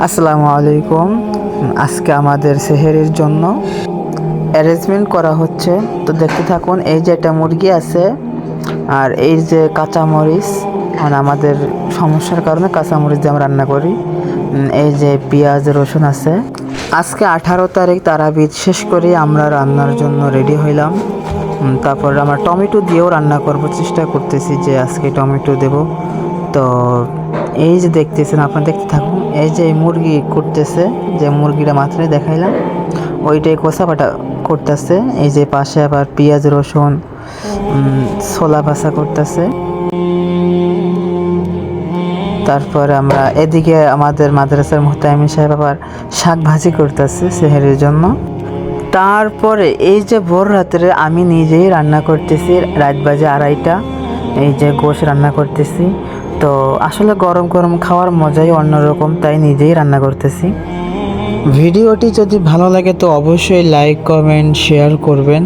আসসালামু আলাইকুম। আজকে আমাদের সেহেরির জন্য অ্যারেঞ্জমেন্ট করা হচ্ছে, তো দেখতে থাকুন। এই যে একটা মুরগি আছে, আর এই যে কাঁচামরিচ, মানে আমাদের সমস্যার কারণে কাঁচামরিচ দিয়ে আমরা রান্না করি। এই যে পেঁয়াজ রসুন আছে। আজকে 18 তারিখ তারাবিদ শেষ করে আমরা রান্নার জন্য রেডি হইলাম। তারপর আমরা টমেটো দিয়েও রান্না করব, চেষ্টা করতেছি যে আজকে টমেটো দেব। তো এই যে দেখতেছেন, আপনারা দেখতে থাকুন। এই যে মুরগি করতেছে, যে মুরগিটা মাত্রই দেখাইলাম, ওইটাই কষা বাটা করতেছে। এই যে পাশে আবার পেঁয়াজ রসুন ছোলা ভাজা করতেছে। তারপরে আমরা এদিকে আমাদের মাদ্রাসার মুহতামিম সাহেব আবার শাক ভাজি করতেছে সেহেরির জন্য। তারপরে এই যে ভোর রাত্রে আমি নিজেই রান্না করতেছি, রাত বাজে 2:30। এই যে গোশ রান্না করতেছি। তো আসলে গরম গরম খাওয়ার মজাই অন্যরকম, তাই নিজেই রান্না করতেছি। ভিডিওটি যদি ভালো লাগে তো অবশ্যই লাইক কমেন্ট শেয়ার করবেন।